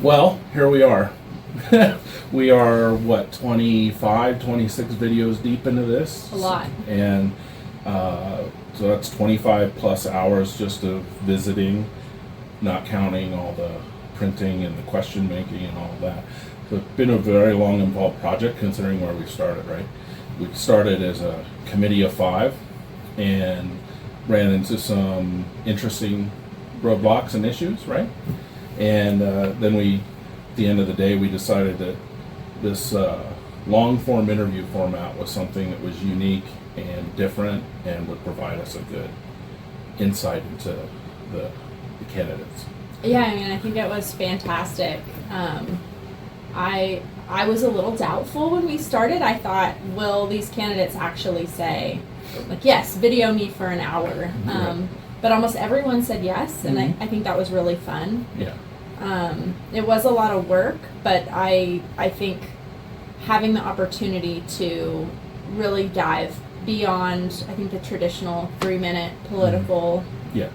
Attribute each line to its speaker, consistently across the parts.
Speaker 1: Well, here we are. We are, 25, 26 videos deep into this?
Speaker 2: A lot.
Speaker 1: And so that's 25 plus hours just of visiting, not counting all the printing and the question making and all of that. So it's been a very long involved project considering where we started, right? We started as a committee of 5 and ran into some interesting roadblocks and issues, right? And then at the end of the day, we decided that this long form interview format was something that was unique and different and would provide us a good insight into the candidates.
Speaker 2: Yeah, I mean, I think it was fantastic. I was a little doubtful when we started. I thought, will these candidates actually say, like, yes, video me for an hour? But almost everyone said yes, and I think that was really fun.
Speaker 1: Yeah.
Speaker 2: It was a lot of work, but I think having the opportunity to really dive beyond, I think, the traditional 3-minute political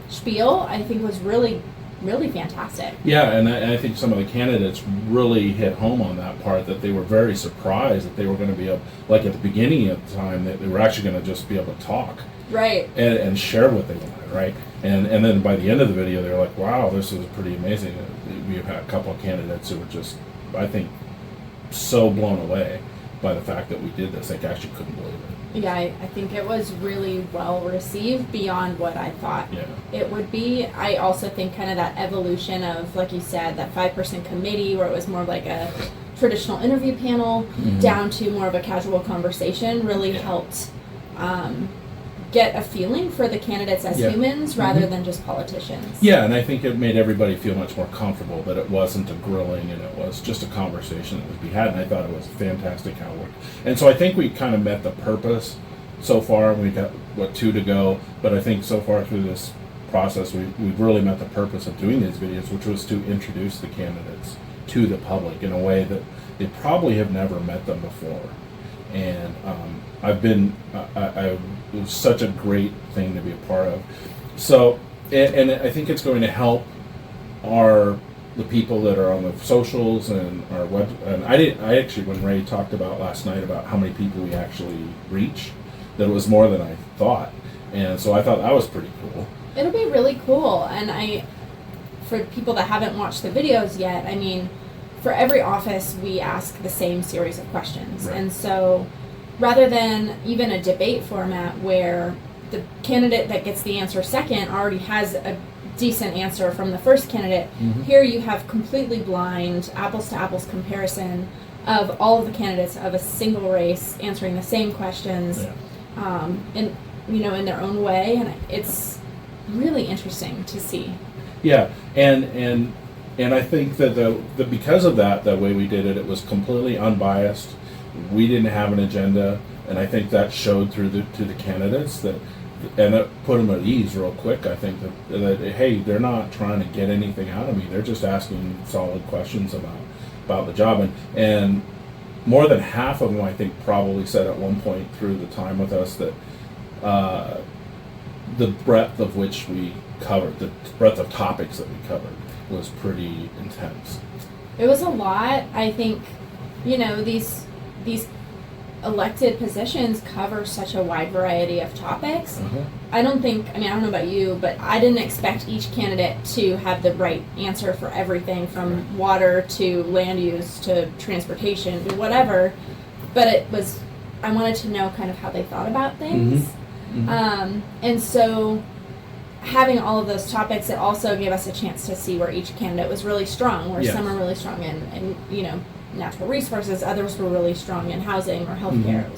Speaker 2: spiel, I think was really fantastic.
Speaker 1: Yeah, and I think some of the candidates really hit home on that part, that they were very surprised that they were going to be able, like at the beginning of the time, that they were actually going to just be able to talk.
Speaker 2: Right.
Speaker 1: And share what they wanted, right? And then by the end of the video, they were like, wow, this is pretty amazing. We've had a couple of candidates who were just, I think, so blown away by the fact that we did this. They actually couldn't believe it.
Speaker 2: Yeah, I think it was really well received beyond what I thought it would be. I also think kind of that evolution of, like you said, that 5-person committee where it was more like a traditional interview panel down to more of a casual conversation really helped get a feeling for the candidates as humans rather than just politicians.
Speaker 1: Yeah, and I think it made everybody feel much more comfortable that it wasn't a grilling and it was just a conversation that was to be had, and I thought it was fantastic how it worked. And so I think we kind of met the purpose so far. We've got, 2 to go, but I think so far through this process we've really met the purpose of doing these videos, which was to introduce the candidates to the public in a way that they probably have never met them before. And it was such a great thing to be a part of. So, and I think it's going to help the people that are on the socials and our web. And I actually, when Ray talked about last night about how many people we actually reach, that it was more than I thought. And so I thought that was pretty cool.
Speaker 2: It'll be really cool. And for people that haven't watched the videos yet, I mean, for every office, we ask the same series of questions.
Speaker 1: Right.
Speaker 2: And so rather than even a debate format where the candidate that gets the answer second already has a decent answer from the first candidate, here you have completely blind, apples to apples comparison of all of the candidates of a single race answering the same questions in their own way. And it's really interesting to see.
Speaker 1: Yeah, and I think that because of that, the way we did it, it was completely unbiased. We didn't have an agenda, and I think that showed to the candidates and that put them at ease real quick. I think that hey, they're not trying to get anything out of me. They're just asking solid questions about the job, and more than half of them, I think, probably said at one point through the time with us that the breadth of which we covered, the breadth of topics that we covered, was pretty intense.
Speaker 2: It was a lot. I think, these elected positions cover such a wide variety of topics. I don't know about you, but I didn't expect each candidate to have the right answer for everything from water to land use to transportation to whatever. But I wanted to know kind of how they thought about things. And so having all of those topics, it also gave us a chance to see where each candidate was really strong, where some are really strong in natural resources, others were really strong in housing or healthcare.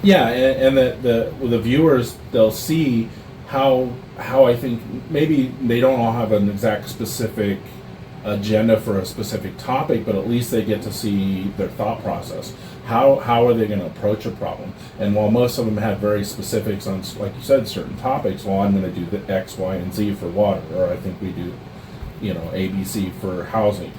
Speaker 1: Yeah, and the viewers, they'll see how I think maybe they don't all have an exact specific agenda for a specific topic, but at least they get to see their thought process. How are they going to approach a problem? And while most of them had very specifics on, like you said, certain topics, well, I'm going to do the X, Y, and Z for water, or I think we do, ABC for housing.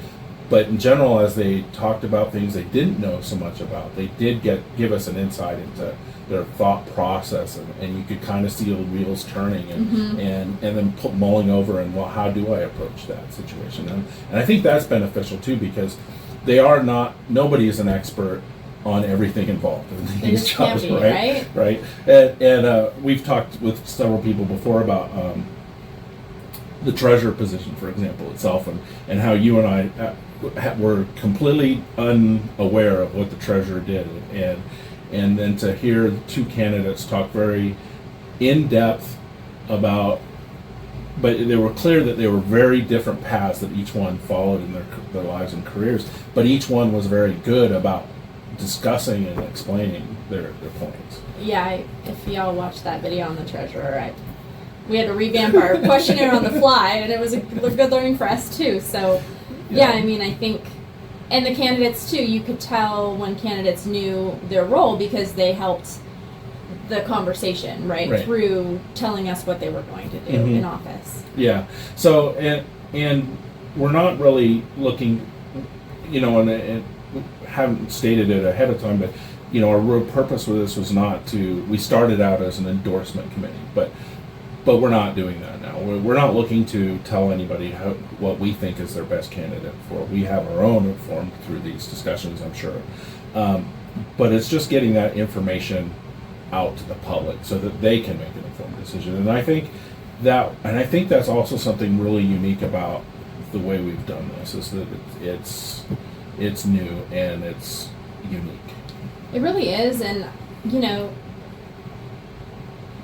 Speaker 1: But in general, as they talked about things they didn't know so much about, they did give us an insight into their thought process, and you could kind of see the wheels turning, and then mulling over, and well, how do I approach that situation? And I think that's beneficial too, because nobody is an expert on everything involved in
Speaker 2: They
Speaker 1: these
Speaker 2: just
Speaker 1: jobs,
Speaker 2: can't be,
Speaker 1: right? And we've talked with several people before about the treasurer position, for example, itself, and how you and I were completely unaware of what the treasurer did, and then to hear two candidates talk very in depth about, but they were clear that they were very different paths that each one followed in their lives and careers, but each one was very good about discussing and explaining their points.
Speaker 2: Yeah, if y'all watched that video on the treasurer, we had to revamp our questionnaire on the fly, and it was a good learning for us too. So, yeah, I mean, I think, and the candidates too, you could tell when candidates knew their role because they helped the conversation, right? Through telling us what they were going to do in office. Yeah.
Speaker 1: So, and we're not really looking, and haven't stated it ahead of time, but our real purpose with this was not to. We started out as an endorsement committee, but we're not doing that now. We're not looking to tell anybody what we think is their best candidate for. We have our own informed through these discussions, I'm sure, but it's just getting that information out to the public so that they can make an informed decision. And I think that's also something really unique about the way we've done this, is that it's new and it's unique.
Speaker 2: It really is, and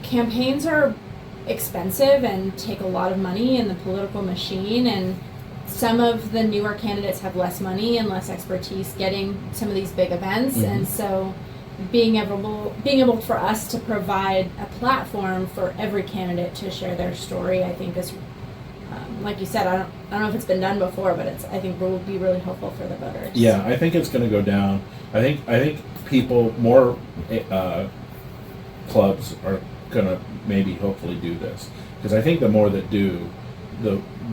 Speaker 2: campaigns are expensive and take a lot of money in the political machine, and some of the newer candidates have less money and less expertise getting some of these big events, and so being able for us to provide a platform for every candidate to share their story, I think is, like you said, I don't know if it's been done before, but I think will be really helpful for the voters.
Speaker 1: Yeah, I think it's going to go down. I think people, more clubs are going to maybe hopefully do this, because I think the more that do,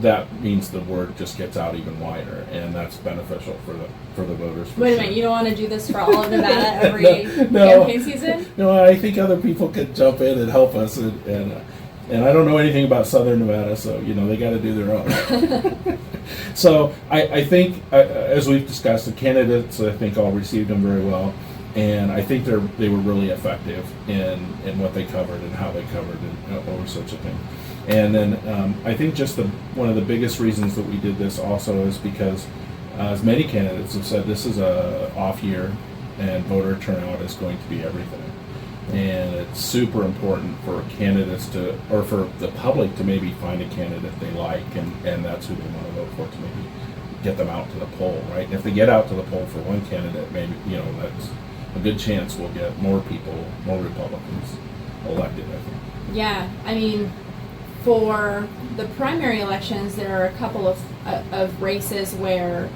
Speaker 1: that means the word just gets out even wider, and that's beneficial for the voters.
Speaker 2: Wait a minute, you don't want to do this for all of Nevada every campaign season?
Speaker 1: No, I think other people could jump in and help us, and I don't know anything about Southern Nevada, so they got to do their own. So I think, as we've discussed, the candidates I think all received them very well, and I think they were really effective in what they covered and how they covered and over such a thing. And then I think just one of the biggest reasons that we did this also is because, as many candidates have said, this is a off year, and voter turnout is going to be everything. And it's super important for candidates or for the public to maybe find a candidate they like, and that's who they want to vote for, to maybe get them out to the poll, right? And if they get out to the poll for one candidate, maybe, that's a good chance we'll get more Republicans elected, I think.
Speaker 2: Yeah, I mean, for the primary elections, there are a couple of races where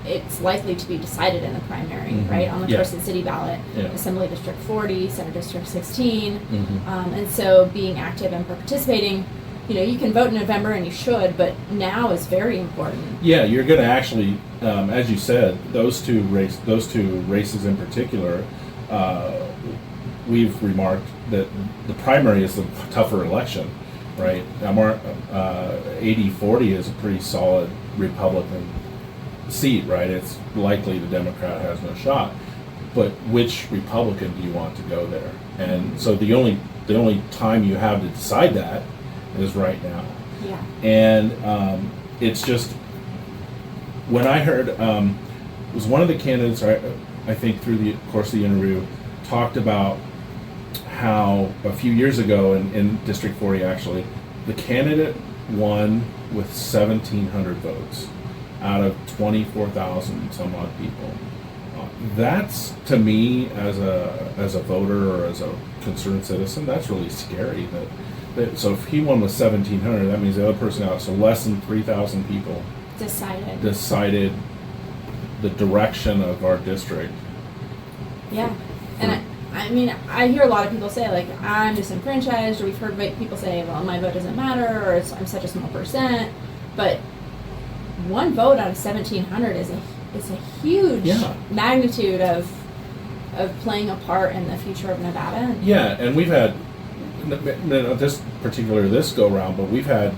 Speaker 2: it's likely to be decided in the primary, right, on the Carson City ballot, Assembly District 40, Senate District 16, and so being active and participating, you can vote in November, and you should, but now is very important. Yeah,
Speaker 1: you're going to actually, as you said, those two races in particular, we've remarked that the primary is the tougher election, right? 80-40 is a pretty solid Republican seat, right? It's likely the Democrat has no shot, but which Republican do you want to go there? And so the only time you have to decide that is right now.
Speaker 2: Yeah.
Speaker 1: And it's just, when I heard, it was one of the candidates, I think through the course of the interview, talked about how a few years ago in District 40, actually, the candidate won with 1,700 votes out of 24,000 some odd people. That's, to me, as a voter or as a concerned citizen, that's really scary. So if he won with 1,700, that means the other person out. So less than 3,000 people decided the direction of our district.
Speaker 2: Yeah, and I mean, I hear a lot of people say, like, I'm disenfranchised, or we've heard people say, well, my vote doesn't matter, or I'm such a small percent, but one vote out of 1,700 is a huge
Speaker 1: Yeah.
Speaker 2: magnitude of playing a part in the future of Nevada.
Speaker 1: Yeah, and we've had this go round, but we've had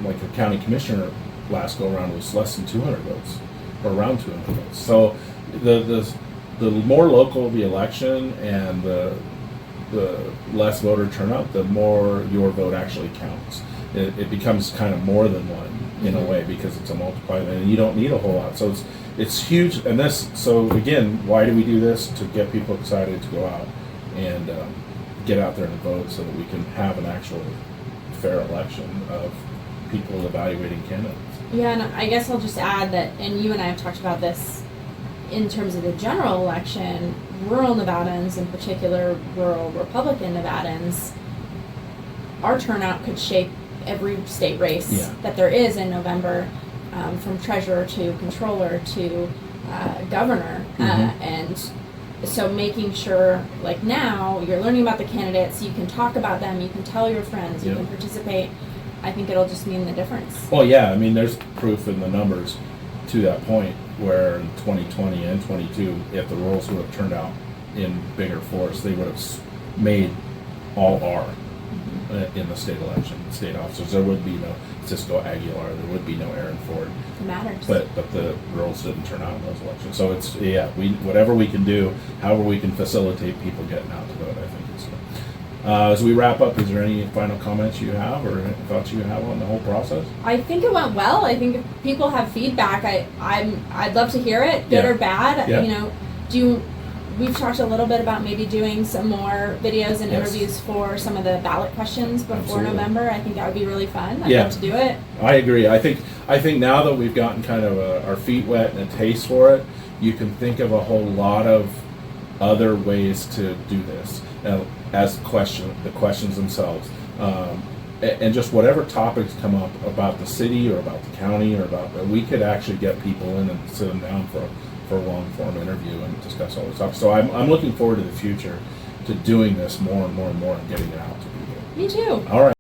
Speaker 1: like a county commissioner last go round was less than 200 votes, or around 200 votes. So the more local the election and the less voter turnout, the more your vote actually counts. It becomes kind of more than one in a way, because it's a multiplier, and you don't need a whole lot. So it's huge. And so again, why do we do this? To get people excited to go out and get out there and vote, so that we can have an actual fair election of people evaluating candidates.
Speaker 2: Yeah, and I guess I'll just add that, and you and I have talked about this in terms of the general election, rural Nevadans, in particular rural Republican Nevadans, our turnout could shape every state race that there is in November, from treasurer to controller to governor. And so making sure, like now, you're learning about the candidates, you can talk about them, you can tell your friends, you can participate. I think it'll just mean the difference.
Speaker 1: Well, yeah, I mean, there's proof in the numbers to that point, where in 2020 and 22, if the rurals would have turned out in bigger force, they would have made all R in the state election, state officers. There would be no Cisco Aguilar, there would be no Aaron Ford.
Speaker 2: It matters.
Speaker 1: But the rurals didn't turn out in those elections. So it's, whatever we can do, however we can facilitate people getting out to vote, I think is good. As we wrap up, is there any final comments you have, or thoughts you have on the whole process?
Speaker 2: I think it went well. I think if people have feedback, I'd love to hear it, good or bad.
Speaker 1: Yeah.
Speaker 2: You know, we've talked a little bit about maybe doing some more videos and interviews for some of the ballot questions before November. I think that would be really fun. I'd love to do it.
Speaker 1: I agree. I think now that we've gotten kind of our feet wet and a taste for it, you can think of a whole lot of other ways to do this. As the questions themselves, and just whatever topics come up about the city or about the county or we could actually get people in and sit them down for a long form interview and discuss all this stuff. So I'm looking forward to the future, to doing this more and more and more, and getting it out to people.
Speaker 2: Me too.
Speaker 1: All right.